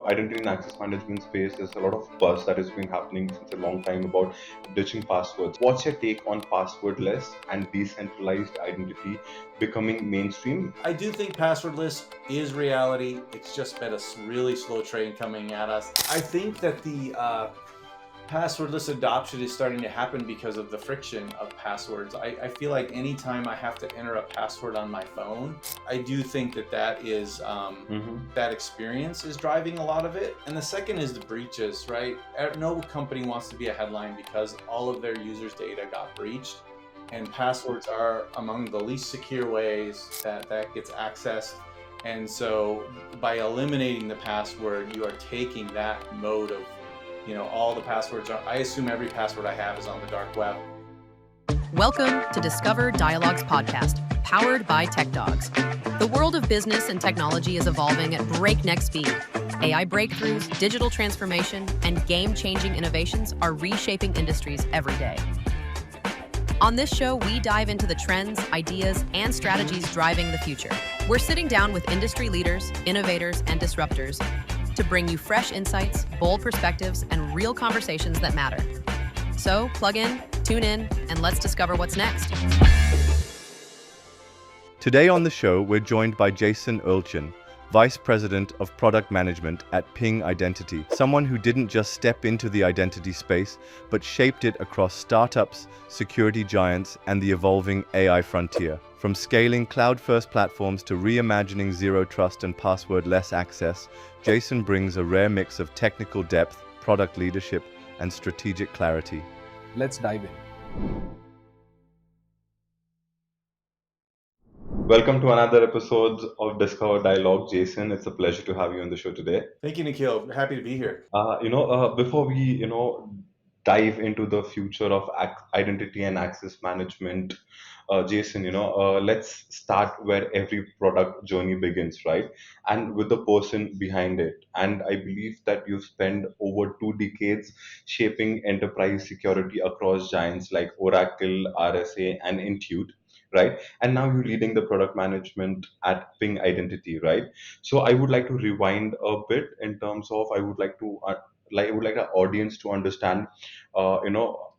identity and access management space, there's a lot of buzz that has been happening since a long time about ditching passwords. What's your take on passwordless and decentralized identity becoming mainstream? I do think passwordless is reality. It's just been a really slow train coming at us. I think that the passwordless adoption is starting to happen because of the friction of passwords. I feel like anytime I have to enter a password on my phone, I do think that is that experience is driving a lot of it. And the second is the breaches, right? No company wants to be a headline because all of their users' data got breached. And passwords are among the least secure ways that gets accessed. And so by eliminating the password, you are taking that mode of, all the passwords are, I assume every password I have is on the dark web. Welcome to Discover Dialogues Podcast, powered by TechDogs. The world of business and technology is evolving at breakneck speed. AI breakthroughs, digital transformation, and game-changing innovations are reshaping industries every day. On this show, we dive into the trends, ideas, and strategies driving the future. We're sitting down with industry leaders, innovators, and disruptors to bring you fresh insights, bold perspectives, and real conversations that matter. So plug in, tune in, and let's discover what's next. Today on the show, we're joined by Jason Oeltjen, Vice President of Product Management at Ping Identity, someone who didn't just step into the identity space, but shaped it across startups, security giants, and the evolving AI frontier. From scaling cloud-first platforms to reimagining zero trust and password-less access, Jason brings a rare mix of technical depth, product leadership, and strategic clarity. Let's dive in. Welcome to another episode of Discover Dialogue. Jason, it's a pleasure to have you on the show today. Thank you, Nikhil. Happy to be here. Before we, dive into the future of identity and access management, Jason, let's start where every product journey begins, right? And with the person behind it. And I believe that you've spent over 2 decades shaping enterprise security across giants like Oracle, RSA, and Intuit, right? And now you're leading the product management at Ping Identity, right? So I would like to rewind a bit in terms of I would like our audience to understand,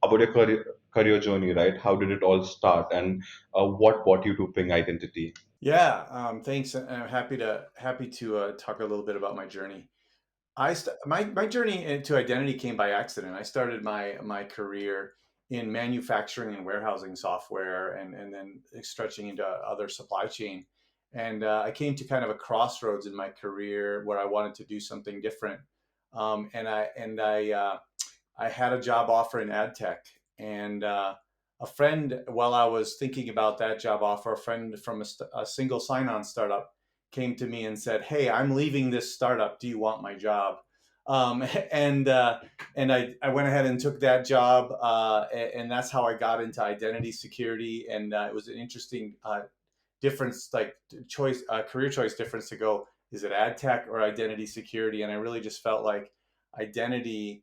about your career journey, right? How did it all start, and what brought you to Ping Identity? Yeah, thanks. I'm happy to talk a little bit about my journey. My journey into identity came by accident. I started my career in manufacturing and warehousing software, and then stretching into other supply chain. And I came to kind of a crossroads in my career where I wanted to do something different. I had a job offer in ad tech, and a friend, while I was thinking about that job offer, a friend from a single sign-on startup came to me and said, "Hey, I'm leaving this startup. Do you want my job?" Um, and I went ahead and took that job, and that's how I got into identity security. And it was an interesting difference, like choice, career choice difference to go, is it ad tech or identity security? And I really just felt like identity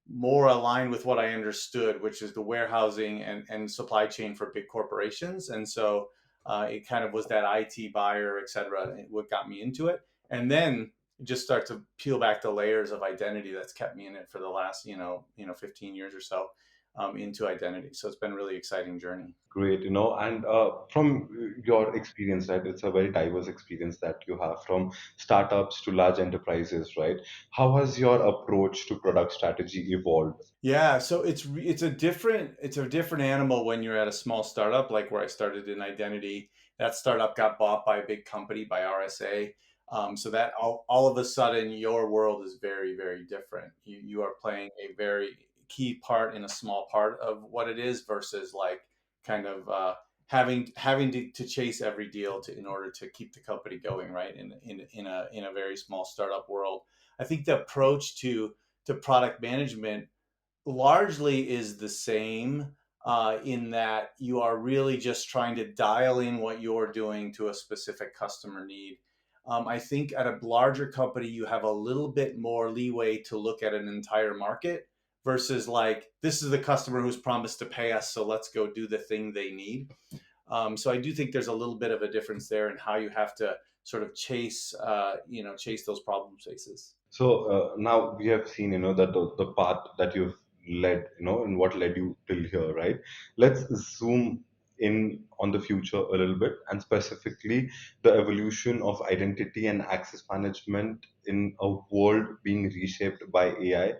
more aligned with what I understood, which is the warehousing and supply chain for big corporations. And so it kind of was that IT buyer, et cetera, what got me into it. And then just start to peel back the layers of identity that's kept me in it for the last, 15 years or so, into identity. So it's been a really exciting journey. Great, and from your experience, right, it's a very diverse experience that you have from startups to large enterprises, right? How has your approach to product strategy evolved? Yeah, so it's a different animal when you're at a small startup, like where I started in identity. That startup got bought by a big company, by RSA. So that all of a sudden your world is very, very different. You are playing a very key part in a small part of what it is versus like kind of having to chase every deal in order to keep the company going, right? In a very small startup world. I think the approach to product management largely is the same, in that you are really just trying to dial in what you're doing to a specific customer need. I think at a larger company, you have a little bit more leeway to look at an entire market versus like, this is the customer who's promised to pay us, so let's go do the thing they need. So I do think there's a little bit of a difference there in how you have to sort of chase those problem spaces. So now we have seen, that the path that you've led, and what led you till here, right? Let's zoom in on the future a little bit, and specifically the evolution of identity and access management in a world being reshaped by AI.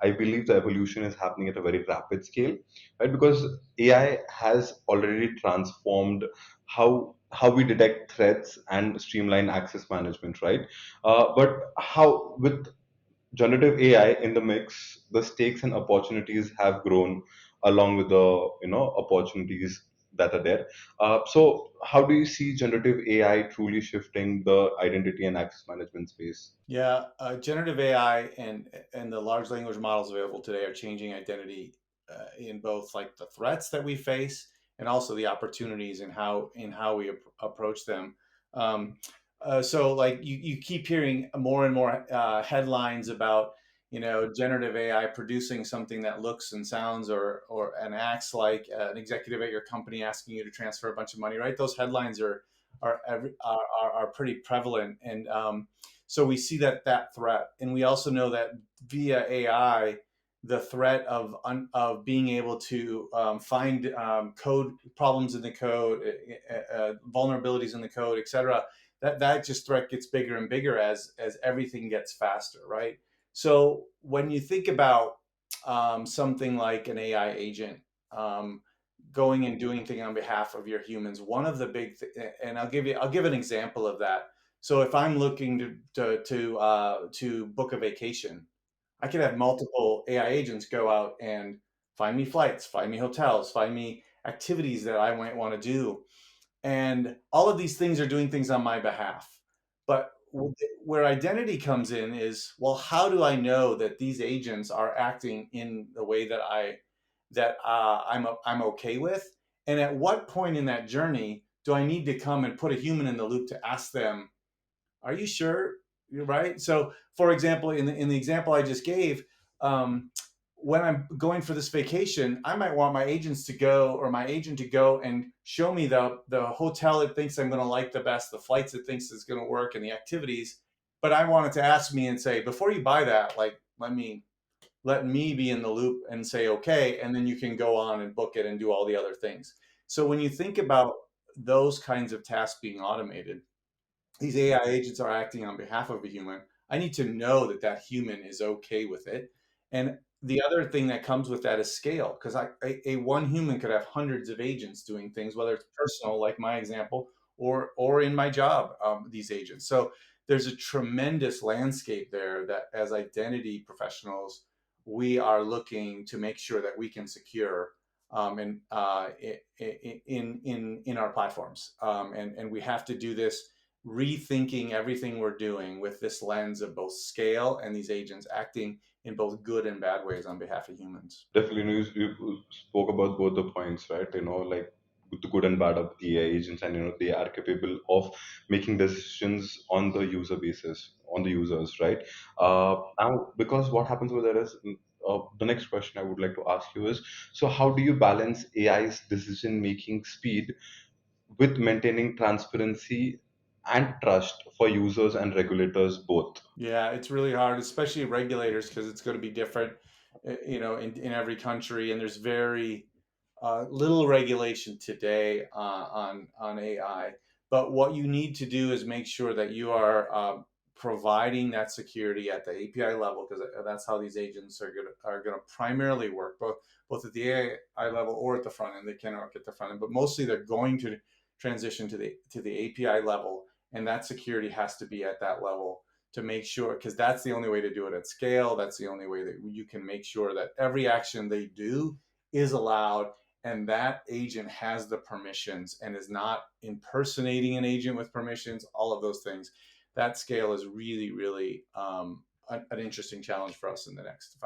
I believe the evolution is happening at a very rapid scale, right? Because AI has already transformed how we detect threats and streamline access management, right? But how, with generative AI in the mix, the stakes and opportunities have grown along with the opportunities that are there. So, how do you see generative AI truly shifting the identity and access management space? Yeah, generative AI and the large language models available today are changing identity in both like the threats that we face and also the opportunities and how we approach them. Um, so like you keep hearing more and more headlines about generative AI producing something that looks and sounds or and acts like an executive at your company asking you to transfer a bunch of money. Right? Those headlines are pretty prevalent and so we see that threat, and we also know that via AI, the threat of being able to find code problems in the code, vulnerabilities in the code, etc. That just threat gets bigger and bigger as everything gets faster, right? So when you think about something like an AI agent um, going and doing things on behalf of your humans, one of the and I'll give an example of that. So if I'm looking to book a vacation, I could have multiple AI agents go out and find me flights, find me hotels, find me activities that I might want to do, and all of these things are doing things on my behalf. But where identity comes in is, well, how do I know that these agents are acting in the way that I'm okay with? And at what point in that journey do I need to come and put a human in the loop to ask them, are you sure? You're right. So, for example, in the example I just gave, um, when I'm going for this vacation, I might want my agents to go or my agent to go and show me the hotel it thinks I'm going to like the best, the flights it thinks is going to work, and the activities. But I wanted to ask me and say, before you buy that, like let me be in the loop and say okay, and then you can go on and book it and do all the other things. So when you think about those kinds of tasks being automated, these AI agents are acting on behalf of a human. I need to know that that human is okay with it. And the other thing that comes with that is scale, because a one human could have hundreds of agents doing things, whether it's personal, like my example, or in my job, these agents. So there's a tremendous landscape there that, as identity professionals, we are looking to make sure that we can secure and in our platforms, and we have to do this rethinking everything we're doing with this lens of both scale and these agents acting in both good and bad ways on behalf of humans. Definitely, you spoke about both the points, right? Like the good and bad of the AI agents, and they are capable of making decisions on the user basis, on the users, right? Now, because what happens with that is, the next question I would like to ask you is, so how do you balance AI's decision making speed with maintaining transparency and trust for users and regulators both? Yeah, it's really hard, especially regulators, because it's going to be different, in every country, and there's very little regulation today on AI. But what you need to do is make sure that you are providing that security at the API level, because that's how these agents are going to primarily work, both at the AI level or at the front end. They can work at the front end, but mostly they're going to transition to the API level, and that security has to be at that level to make sure, because that's the only way to do it at scale. That's the only way that you can make sure that every action they do is allowed, and that agent has the permissions and is not impersonating an agent with permissions, all of those things. That scale is really, really an interesting challenge for us in the next,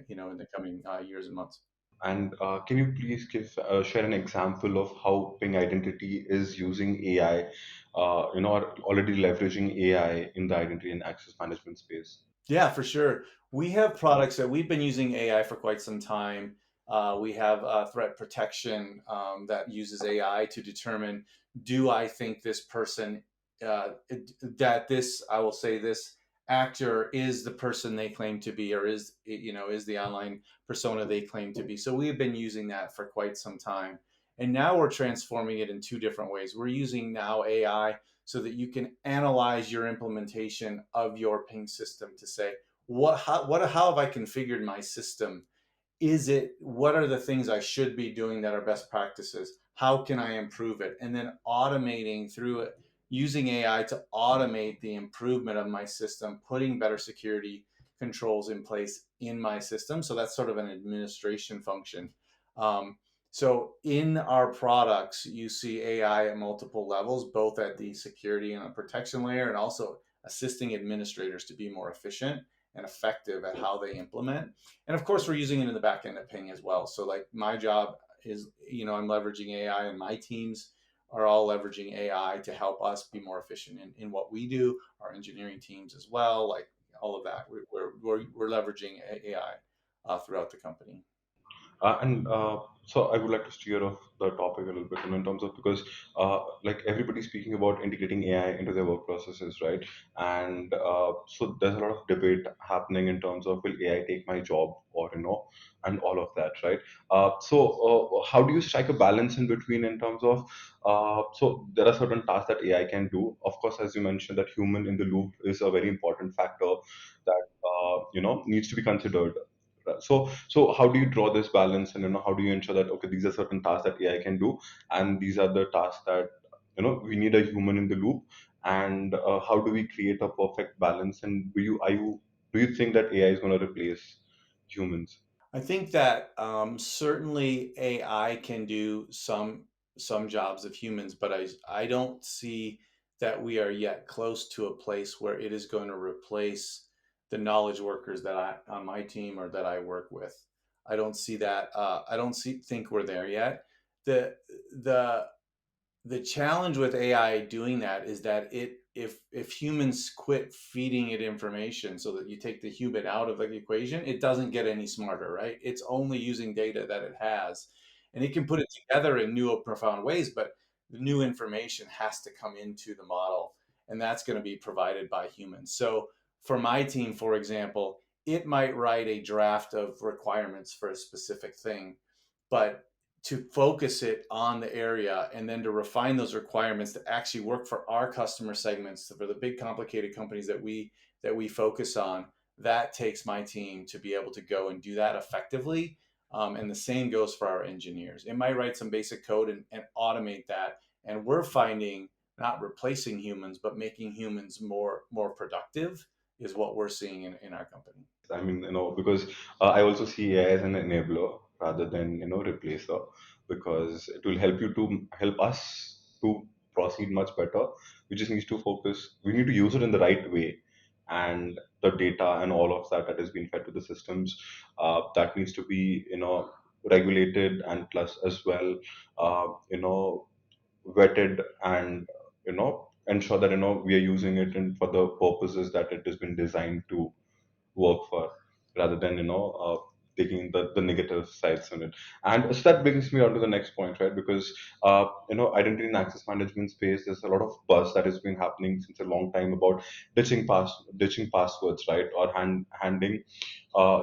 in the coming years and months. And can you please share an example of how Ping Identity is using AI, or already leveraging AI in the identity and access management space? Yeah, for sure. We have products that we've been using AI for quite some time. We have threat protection that uses AI to determine, do I think this person, I will say this actor is the person they claim to be, or is the online persona they claim to be. So we've been using that for quite some time, and now we're transforming it in two different ways. We're using now AI so that you can analyze your implementation of your ping system to say how have I configured my system. What are the things I should be doing that are best practices? How can I improve it? And then automating through it, using AI to automate the improvement of my system, putting better security controls in place in my system. So that's sort of an administration function. Um, so in our products, you see AI at multiple levels, both at the security and the protection layer, and also assisting administrators to be more efficient and effective at how they implement. And of course, we're using it in the back end of Ping as well. So like my job is, I'm leveraging AI, and my teams are all leveraging AI to help us be more efficient in what we do. Our engineering teams as well, like all of that. We're leveraging AI throughout the company. And so I would like to steer off the topic a little bit, in terms of, because like everybody's speaking about integrating AI into their work processes, right? And so there's a lot of debate happening in terms of, will AI take my job, or and all of that, right? So how do you strike a balance in between, in terms of, so there are certain tasks that AI can do. Of course, as you mentioned, that human in the loop is a very important factor that needs to be considered. So how do you draw this balance, and how do you ensure that, okay, these are certain tasks that AI can do, and these are the tasks that we need a human in the loop, and how do we create a perfect balance? And do you think that AI is going to replace humans? I think that certainly AI can do some jobs of humans, but I don't see that we are yet close to a place where it is going to replace the knowledge workers that I on my team or that I work with. I don't see that. I don't think we're there yet. The the the challenge with AI doing that is that if humans quit feeding it information so that you take the human out of the equation, it doesn't get any smarter, right? It's only using data that it has, and it can put it together in new profound ways, but the new information has to come into the model, and that's going to be provided by humans. So for my team, for example, it might write a draft of requirements for a specific thing, but to focus it on the area and then to refine those requirements to actually work for our customer segments, for the big complicated companies that we focus on, that takes my team to be able to go and do that effectively. And the same goes for our engineers. It might write some basic code and automate that, and we're finding not replacing humans but making humans more productive is what we're seeing in our company. I mean, because I also see AI as an enabler rather than replacer, because it will help us to proceed much better. We just need to focus. We need to use it in the right way, and the data and all of that has been fed to the systems, that needs to be regulated, and plus as well, vetted, and ensure that we are using it for the purposes that it has been designed to work for, rather than taking the negative sides on it. And so that brings me on to the next point, right? Because identity and access management space, there's a lot of buzz that has been happening since a long time about ditching passwords, right? Or handing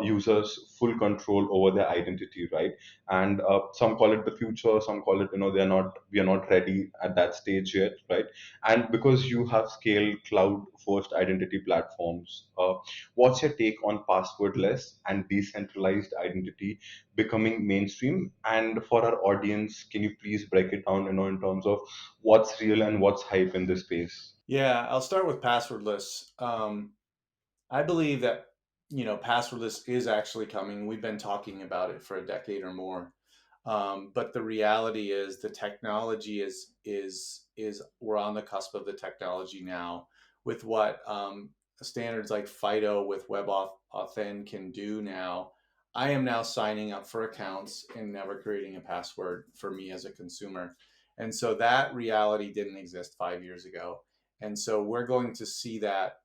users full control over their identity, right? And some call it the future, some call it, we are not ready at that stage yet, right? And because you have scaled cloud first identity platforms, what's your take on passwordless and decentralized identity becoming mainstream? And for our audience, can you please break it down, in terms of what's real and what's hype in this space? Yeah, I'll start with passwordless. I believe that passwordless is actually coming. We've been talking about it for a decade or more, but the reality is the technology is we're on the cusp of the technology now with what standards like FIDO with WebAuthn can do now. I am now signing up for accounts and never creating a password for me as a consumer, and so that reality didn't exist 5 years ago, and so we're going to see that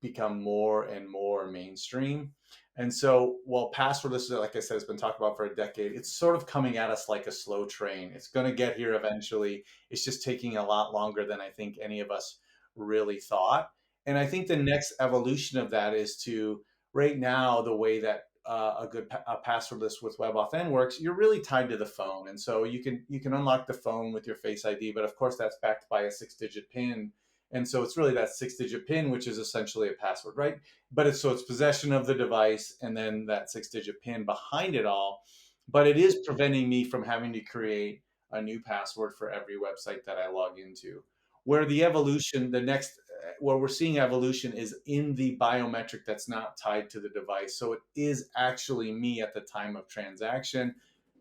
become more and more mainstream. And so while passwordless, like I said, has been talked about for a decade, it's sort of coming at us like a slow train. It's going to get here eventually. It's just taking a lot longer than I think any of us really thought. And I think the next evolution of that is to, right now, the way that a passwordless with WebAuthn works, you're really tied to the phone, and so you can unlock the phone with your Face ID, but of course that's backed by a 6-digit PIN, and so it's really that 6-digit PIN which is essentially a password, right? But it's possession of the device and then that 6-digit PIN behind it all, but it is preventing me from having to create a new password for every website that I log into. Where the evolution, the next, where we're seeing evolution is in the biometric that's not tied to the device. So it is actually me at the time of transaction,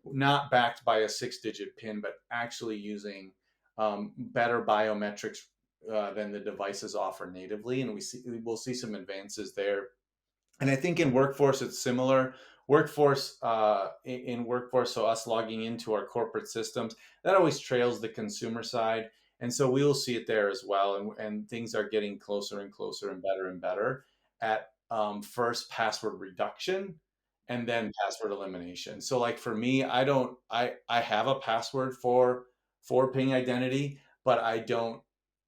not backed by a 6-digit PIN, but actually using better biometrics than the devices offer natively. And we'll see some advances there. And I think in workforce it's similar. Workforce in workforce, so us logging into our corporate systems, that always trails the consumer side, and so we will see it there as well. And things are getting closer and closer and better at first password reduction and then password elimination. So like for me, I have a password for ping identity, but I don't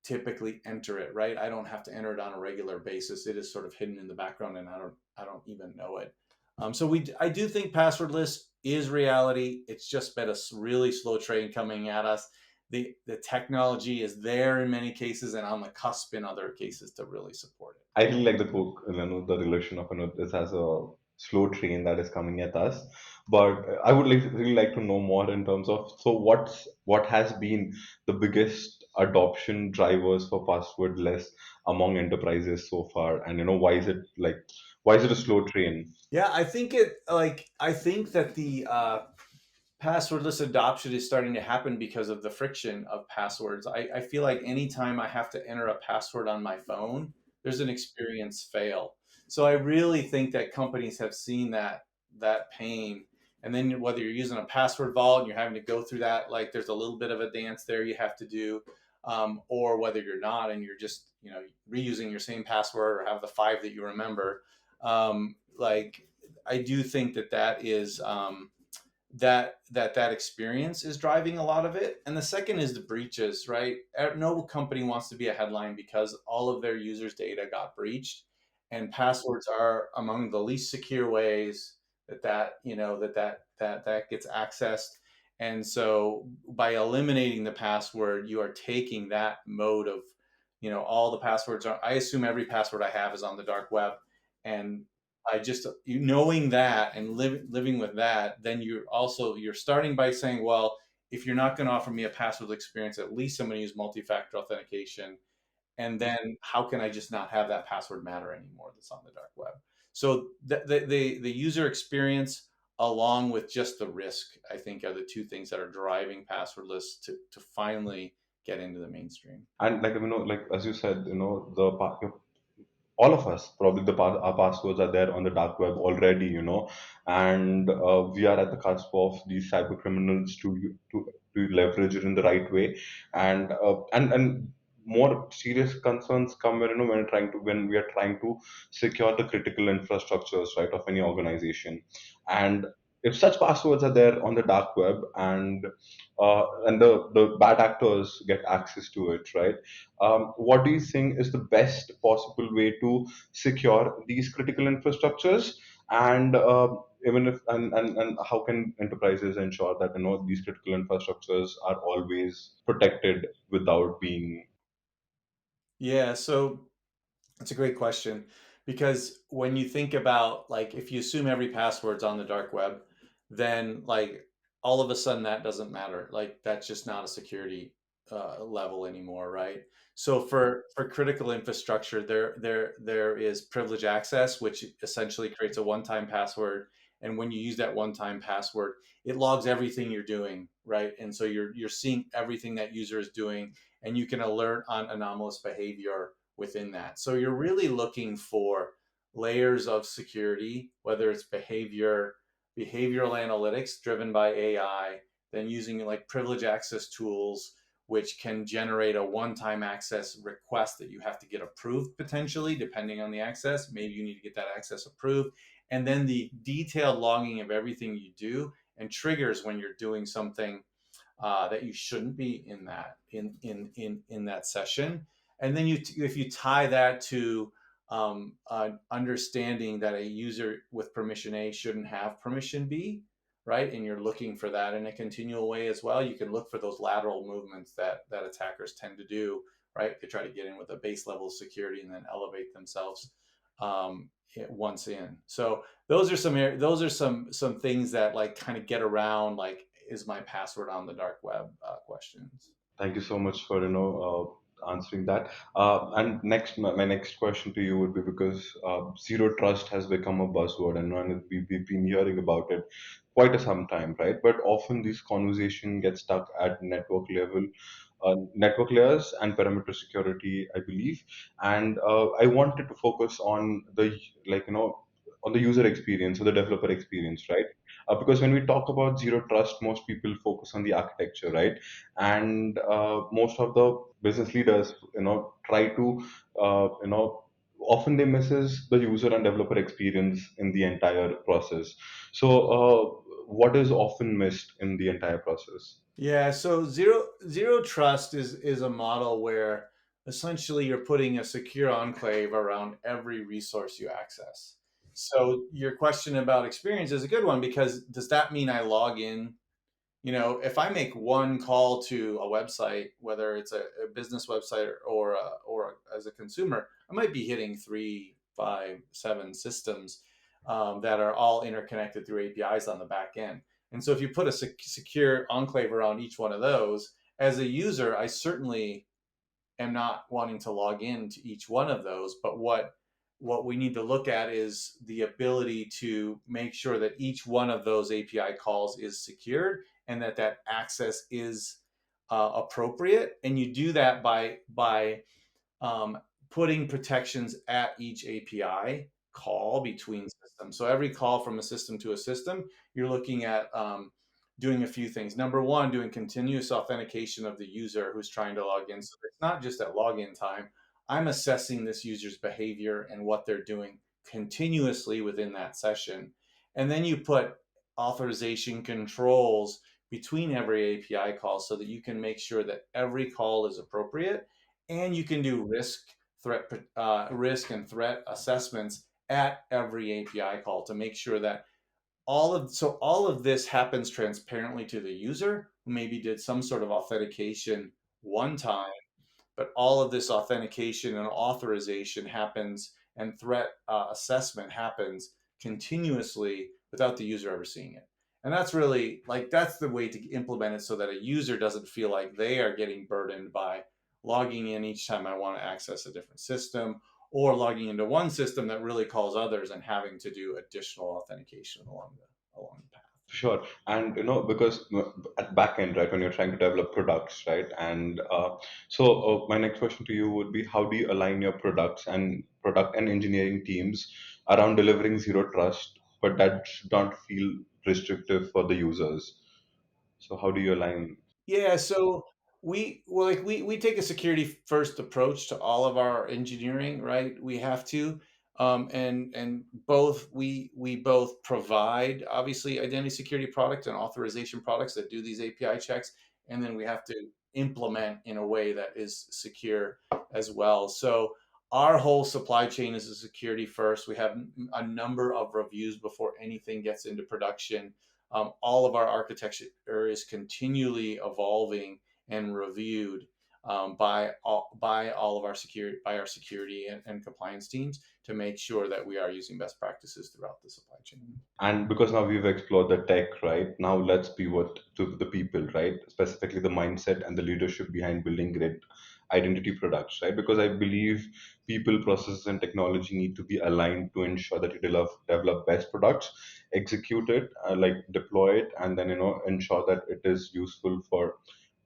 typically enter it, right? I don't have to enter it on a regular basis. It is sort of hidden in the background, and I don't even know it. I do think passwordless is reality. It's just been a really slow train coming at us. The technology is there in many cases and on the cusp in other cases to really support it. I really like the quote, the relation of this as a slow train that is coming at us. But I would really like to know more in terms of, so what has been the biggest adoption drivers for passwordless among enterprises so far, and why is it a slow train? Yeah, I think that the passwordless adoption is starting to happen because of the friction of passwords. I feel like anytime I have to enter a password on my phone, there's an experience fail. So I really think that companies have seen that pain. And then whether you're using a password vault and you're having to go through that, like there's a little bit of a dance there you have to do, or whether you're not and you're just reusing your same password or have the 5 that you remember. Like I do think that is that experience is driving a lot of it. And the second is the breaches, right? No company wants to be a headline because all of their users' data got breached, and passwords are among the least secure ways that gets accessed. And so by eliminating the password, you are taking that mode of, all the passwords are, I assume every password I have is on the dark web. And knowing that and living with that, then you're starting by saying, well, if you're not going to offer me a password experience, at least I'm going to use multi-factor authentication. And then how can I just not have that password matter anymore that's on the dark web? So the user experience along with just the risk, I think, are the two things that are driving passwordless to finally get into the mainstream. And as you said, all of us probably our passwords are there on the dark web already, and we are at the cusp of these cyber criminals to leverage it in the right way. And more serious concerns come when when we are trying to secure the critical infrastructures, right, of any organization. And if such passwords are there on the dark web, and the bad actors get access to it, right, what do you think is the best possible way to secure these critical infrastructures? And even if and how can enterprises ensure that these critical infrastructures are always protected without being? Yeah, so that's a great question, because when you think about, like, if you assume every password's on the dark web, then like all of a sudden that doesn't matter. Like that's just not a security level anymore, right? So for critical infrastructure, there is privilege access, which essentially creates a one-time password. And when you use that one-time password, it logs everything you're doing, right? And so you're seeing everything that user is doing, and you can alert on anomalous behavior within that. So you're really looking for layers of security, whether it's behavioral analytics driven by AI, then using like privilege access tools, which can generate a one-time access request that you have to get approved potentially, depending on the access. Maybe you need to get that access approved. And then the detailed logging of everything you do and triggers when you're doing something that you shouldn't be in that session. And then if you tie that to understanding that a user with permission A shouldn't have permission B, right? And you're looking for that in a continual way as well. You can look for those lateral movements that attackers tend to do, right? They try to get in with a base level of security and then elevate themselves once in. So those are some things that like kind of get around like, is my password on the dark web questions. Thank you so much for answering that. And next, my next question to you would be, because zero trust has become a buzzword, and we've been hearing about it quite a some time, right? But often these conversation get stuck at network layers and perimeter security, I believe. And I wanted to focus on the, like, on the user experience or the developer experience, right? Because when we talk about zero trust, most people focus on the architecture, right? And most of the business leaders, try to, often they misses the user and developer experience in the entire process. So, what is often missed in the entire process? Yeah, so zero trust is a model where essentially you're putting a secure enclave around every resource you access. So your question about experience is a good one, because does that mean I log in? If I make one call to a website, whether it's a business website or as a consumer, I might be hitting 3, 5, 7 systems that are all interconnected through APIs on the back end. And so if you put a secure enclave around each one of those, as a user, I certainly am not wanting to log in to each one of those. But what we need to look at is the ability to make sure that each one of those API calls is secured and that access is appropriate. And you do that by um, putting protections at each API call between systems. So every call from a system to a system, you're looking at doing a few things. Number one, doing continuous authentication of the user who's trying to log in. So it's not just at login time. I'm assessing this user's behavior and what they're doing continuously within that session. And then you put authorization controls between every API call so that you can make sure that every call is appropriate, and you can do risk and threat assessments at every API call to make sure that all of this happens transparently to the user who maybe did some sort of authentication one time, but all of this authentication and authorization happens, and threat assessment happens continuously without the user ever seeing it. And that's really like, that's the way to implement it so that a user doesn't feel like they are getting burdened by logging in each time I want to access a different system, or logging into one system that really calls others and having to do additional authentication along the path. Sure. And because at back end, right, when you're trying to develop products, right? And my next question to you would be, how do you align your product and engineering teams around delivering zero trust, but that should not feel restrictive for the users? So how do you align? Yeah, so we take a security first approach to all of our engineering, right? We have to, and both we both provide obviously identity security product and authorization products that do these API checks, and then we have to implement in a way that is secure as well. So our whole supply chain is a security first. We have a number of reviews before anything gets into production. All of our architecture is continually evolving and reviewed by all of our security and compliance teams to make sure that we are using best practices throughout the supply chain. And because now we've explored the tech, right? Now let's pivot to the people, right? Specifically the mindset and the leadership behind building great identity products, right? Because I believe people, processes, and technology need to be aligned to ensure that you develop best products, execute it, like deploy it, and then ensure that it is useful for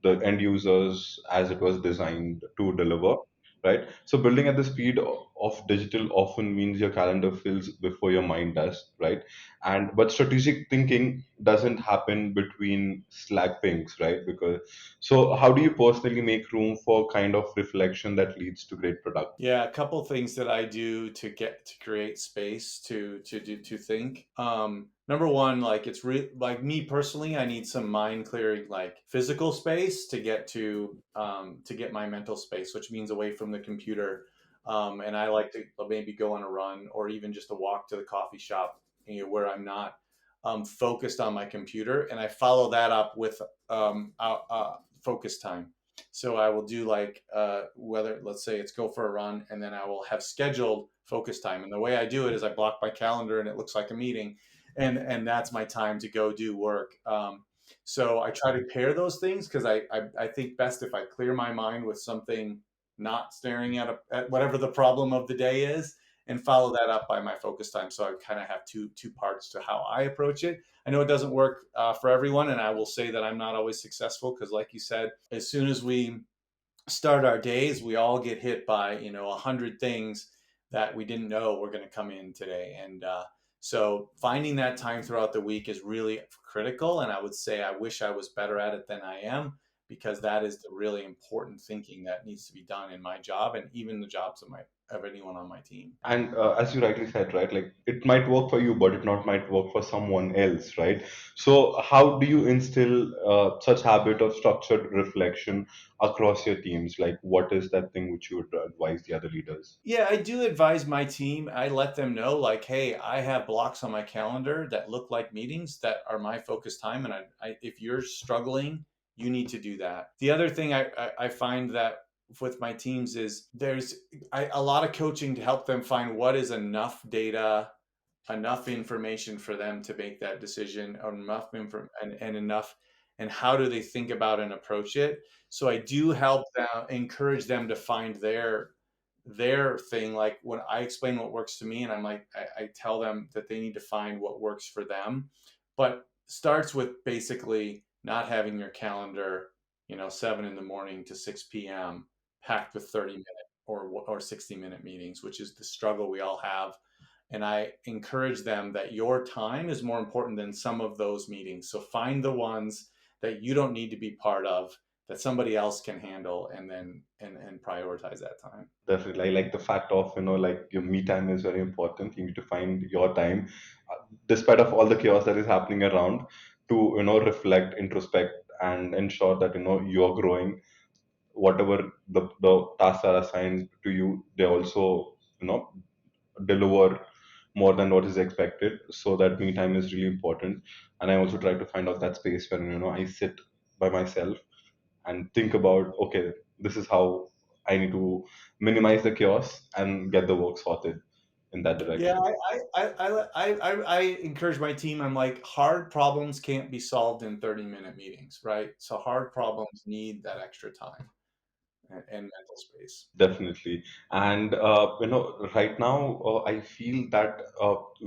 the end users as it was designed to deliver, right? So building at the speed of digital often means your calendar fills before your mind does, right? And but strategic thinking doesn't happen between Slack pings, right? Because so how do you personally make room for kind of reflection that leads to great product? Yeah, a couple things that I do to get to create space to think. Number one, like like me personally, I need some mind clearing, like physical space to get my mental space, which means away from the computer. And I like to maybe go on a run or even just a walk to the coffee shop, where I'm not focused on my computer, and I follow that up with focus time. So I will do like whether let's say it's go for a run, and then I will have scheduled focus time. And the way I do it is I block my calendar, and it looks like a meeting, and that's my time to go do work. So I try to pair those things because I think best if I clear my mind with something, not staring at whatever the problem of the day is, and follow that up by my focus time. So I kind of have two parts to how I approach it. I know it doesn't work for everyone, and I will say that I'm not always successful because, like you said, as soon as we start our days, we all get hit by 100 things that we didn't know were going to come in today, and so finding that time throughout the week is really critical. And I would say I wish I was better at it than I am, because that is the really important thinking that needs to be done in my job and even the jobs of anyone on my team. And as you rightly said, right, like it might work for you, but it not might work for someone else, right? So how do you instill such habit of structured reflection across your teams? Like, what is that thing which you would advise the other leaders? Yeah, I do advise my team. I let them know, like, hey, I have blocks on my calendar that look like meetings that are my focus time. And if you're struggling, you need to do that. The other thing I find that with my teams is there's a lot of coaching to help them find what is enough data, enough information for them to make that decision, or enough and enough, and how do they think about and approach it. So I do help them, encourage them to find their thing. Like when I explain what works to me, and I'm like, I tell them that they need to find what works for them, but starts with basically not having your calendar 7 in the morning to 6 p.m packed with 30-minute or 60-minute meetings, which is the struggle we all have. And I encourage them that your time is more important than some of those meetings. So find the ones that you don't need to be part of, that somebody else can handle, and then and prioritize that time. Definitely, I like the fact of like your me time is very important. You need to find your time, despite of all the chaos that is happening around, to reflect, introspect, and ensure that you're growing. Whatever the tasks are assigned to you, they also deliver more than what is expected. So that me time is really important. And I also try to find out that space where I sit by myself and think about, okay, this is how I need to minimize the chaos and get the work sorted in that Yeah, direction. I encourage my team. I'm like, hard problems can't be solved in 30-minute meetings, right? So hard problems need that extra time and mental space. Definitely. And right now, I feel that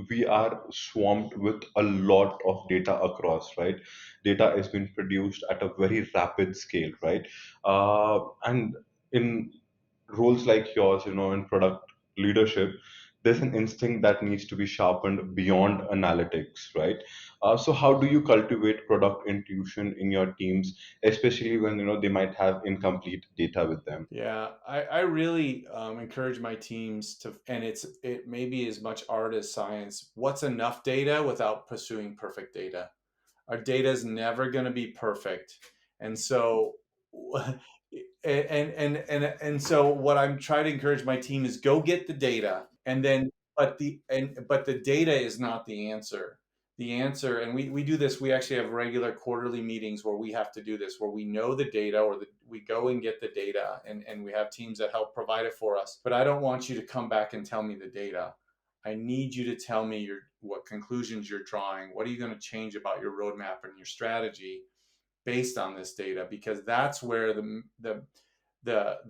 we are swamped with a lot of data across, right? Data is being produced at a very rapid scale, right? And in roles like yours, in product leadership, there's an instinct that needs to be sharpened beyond analytics, right? So how do you cultivate product intuition in your teams, especially when they might have incomplete data with them? Yeah, I really encourage my teams to, and it maybe as much art as science. What's enough data without pursuing perfect data? Our data is never going to be perfect, and so so what I'm trying to encourage my team is go get the data, and then but the data is not the answer. The answer, and we do this, we actually have regular quarterly meetings where we have to do this, where we know the data, we go and get the data, and we have teams that help provide it for us. But I don't want you to come back and tell me the data. I need you to tell me what conclusions you're drawing. What are you going to change about your roadmap and your strategy based on this data? Because that's where the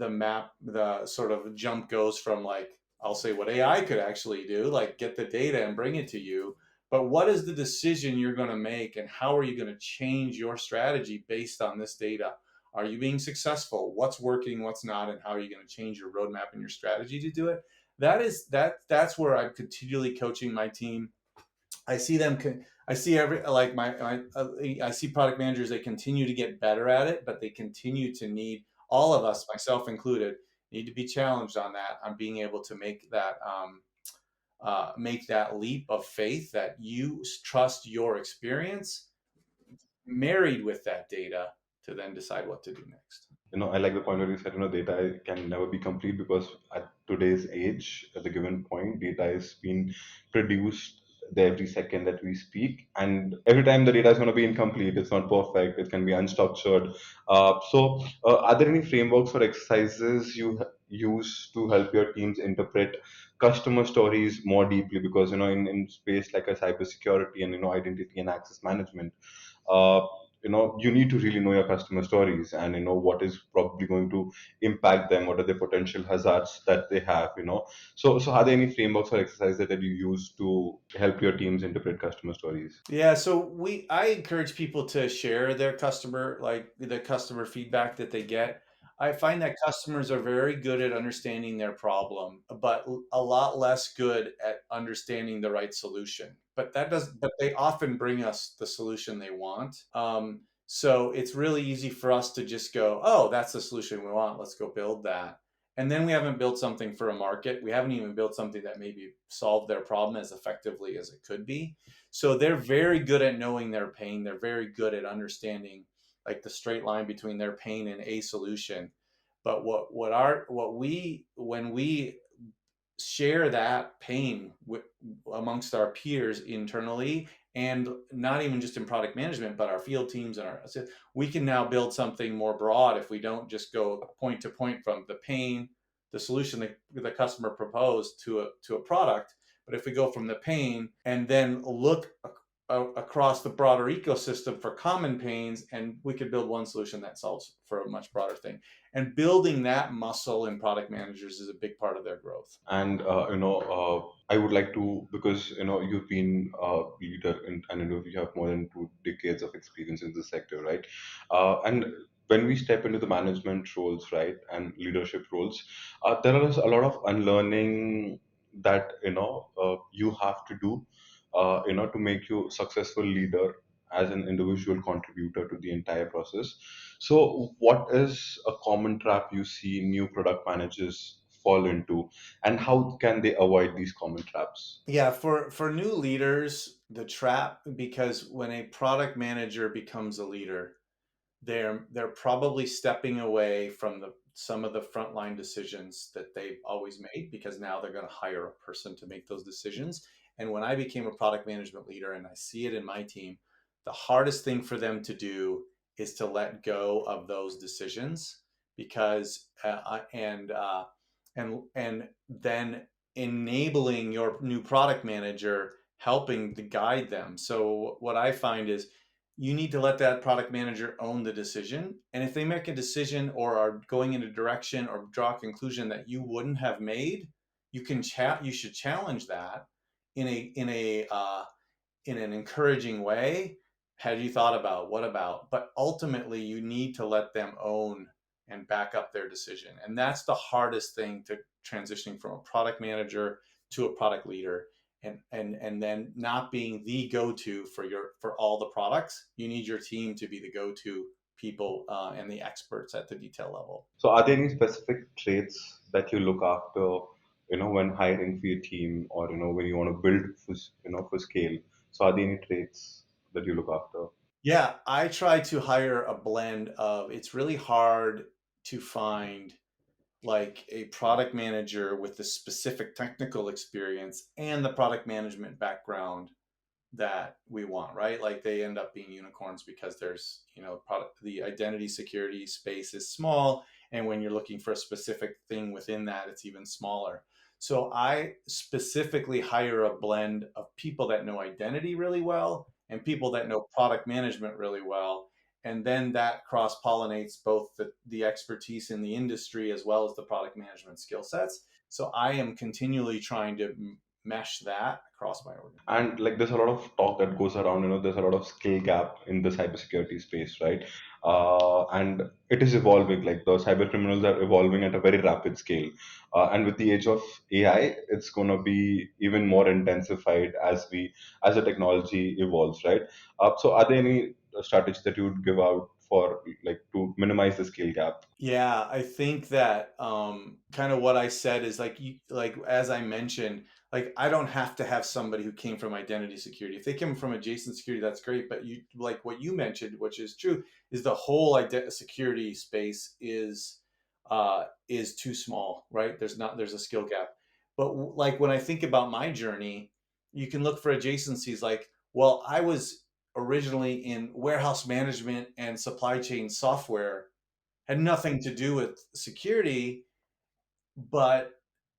map, the sort of jump goes from, like, I'll say what AI could actually do, like get the data and bring it to you. But what is the decision you're going to make, and how are you going to change your strategy based on this data? Are you being successful? What's working, what's not, and how are you going to change your roadmap and your strategy to do it? That's where I'm continually coaching my team. I see them. I see I see product managers. They continue to get better at it, but they continue to need, all of us, myself included, need to be challenged on that, on being able to make that leap of faith that you trust your experience married with that data to then decide what to do next. I like the point where you said, data can never be complete because at today's age, at the given point, data is being produced there every second that we speak, and every time the data is going to be incomplete. It's not perfect. It can be unstructured. Are there any frameworks or exercises you use to help your teams interpret customer stories more deeply? Because in space like a cybersecurity and identity and access management, uh, you need to really know your customer stories and what is probably going to impact them, what are the potential hazards that they have. So are there any frameworks or exercises that you use to help your teams interpret customer stories? Yeah, so I encourage people to share their customer, like the customer feedback that they get. I find that customers are very good at understanding their problem, but a lot less good at understanding the right solution. But they often bring us the solution they want. So it's really easy for us to just go, oh, that's the solution we want. Let's go build that. And then we haven't built something for a market. We haven't even built something that maybe solved their problem as effectively as it could be. So they're very good at knowing their pain. They're very good at understanding like the straight line between their pain and a solution. But when we share that pain amongst our peers internally, and not even just in product management, but our field teams and we can now build something more broad if we don't just go point to point from the pain, the solution that the customer proposed to a product. But if we go from the pain and then look across the broader ecosystem for common pains, and we could build one solution that solves for a much broader thing. And building that muscle in product managers is a big part of their growth. And I would like to, because you've been a leader and you have more than 2 decades of experience in this sector, right? And when we step into the management roles, right, and leadership roles, there is a lot of unlearning that you have to do to make you successful leader as an individual contributor to the entire process. So what is a common trap you see new product managers fall into, and how can they avoid these common traps? Yeah, for new leaders, the trap, because when a product manager becomes a leader, they're probably stepping away from some of the frontline decisions that they've always made, because now they're going to hire a person to make those decisions. And when I became a product management leader, and I see it in my team, the hardest thing for them to do is to let go of those decisions, because and then enabling your new product manager, helping to guide them. So what I find is you need to let that product manager own the decision. And if they make a decision or are going in a direction or draw a conclusion that you wouldn't have made, you should challenge that in an encouraging way. Had you thought about, what about? But ultimately, you need to let them own and back up their decision. And that's the hardest thing to transitioning from a product manager to a product leader. And then not being the go-to for all the products. You need your team to be the go-to people and the experts at the detail level. So are there any specific traits that you look after, when hiring for your team, or when you want to build for scale? So are there any traits that you look after? Yeah, I try to hire a blend of, it's really hard to find like a product manager with the specific technical experience and the product management background that we want, right? Like they end up being unicorns because there's, the identity security space is small. And when you're looking for a specific thing within that, it's even smaller. So I specifically hire a blend of people that know identity really well and people that know product management really well. And then that cross pollinates both the expertise in the industry as well as the product management skill sets. So I am continually trying to mesh that across my organization. And like there's a lot of talk that goes around, there's a lot of skill gap in the cybersecurity space, right? And it is evolving. Like the cyber criminals are evolving at a very rapid scale, and with the age of AI, it's going to be even more intensified as the technology evolves, right? So are there any strategies that you would give out for like to minimize the skill gap? Yeah, I think that kind of what I said is like like as I mentioned, like I don't have to have somebody who came from identity security. If they came from adjacent security, that's great. But you like what you mentioned, which is true, is the whole security space is too small, right? There's a skill gap. But like when I think about my journey, you can look for adjacencies. Like, well, I was originally in warehouse management and supply chain software, had nothing to do with security, but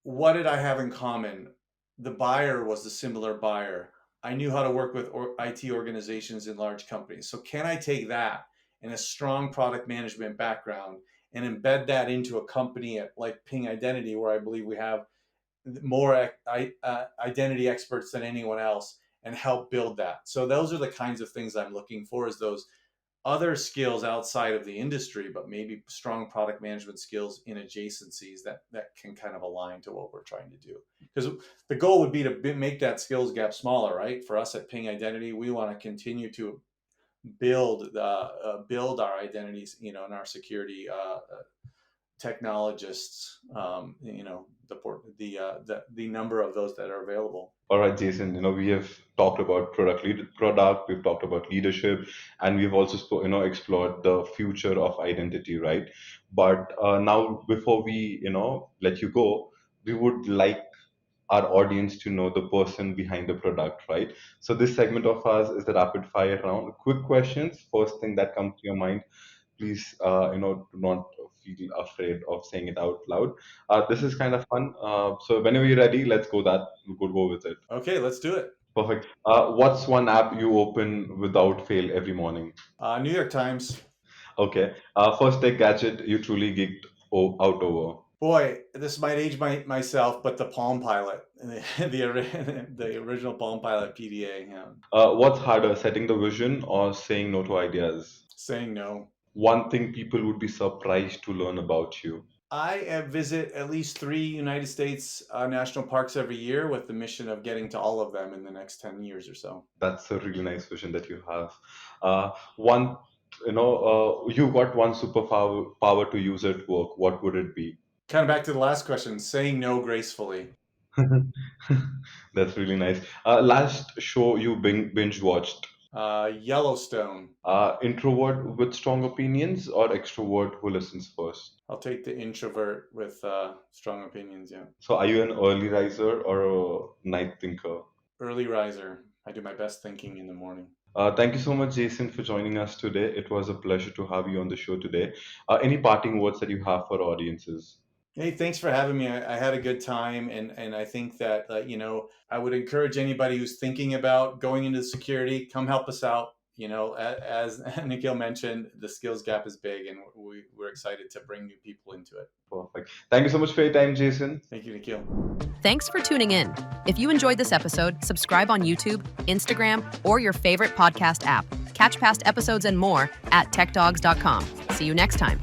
what did I have in common? The buyer was the similar buyer. I knew how to work with IT organizations in large companies. So can I take that and a strong product management background and embed that into a company at like Ping Identity, where I believe we have more identity experts than anyone else, and help build that? So those are the kinds of things I'm looking for, is those other skills outside of the industry, but maybe strong product management skills in adjacencies that can kind of align to what we're trying to do. Because the goal would be to make that skills gap smaller, right? For us at Ping Identity, we want to continue to build our identities, and our security technologists, the number of those that are available. All right, Jason, we have talked about product, we've talked about leadership, and we've also explored the future of identity, right? But now, before we, let you go, we would like our audience to know the person behind the product, right? So this segment of ours is the rapid fire round. Quick questions. First thing that comes to your mind, please, do not feel afraid of saying it out loud. This is kind of fun. So whenever you're ready, let's go. We could go with it. Okay, let's do it. Perfect. What's one app you open without fail every morning? New York Times. Okay. First tech gadget you truly geeked out over. Boy, this might age myself, but the Palm Pilot, the original Palm Pilot PDA. Yeah. What's harder, setting the vision or saying no to ideas? Saying no. One thing people would be surprised to learn about you. I visit at least 3 United States national parks every year with the mission of getting to all of them in the next 10 years or so. That's a really nice vision that you have. You got one superpower power to use at work. What would it be? Kind of back to the last question, saying no gracefully. That's really nice. Last show you binge watched. Yellowstone. Introvert with strong opinions or extrovert who listens first? I'll take the introvert with strong opinions, yeah. So are you an early riser or a night thinker? Early riser. I do my best thinking in the morning. Thank you so much, Jason, for joining us today. It was a pleasure to have you on the show today. Any parting words that you have for audiences? Hey, thanks for having me. I had a good time, and I think that I would encourage anybody who's thinking about going into security, come help us out. As Nikhil mentioned, the skills gap is big, and we're excited to bring new people into it. Perfect. Thank you so much for your time, Jason. Thank you, Nikhil. Thanks for tuning in. If you enjoyed this episode, subscribe on YouTube, Instagram, or your favorite podcast app. Catch past episodes and more at techdogs.com. See you next time.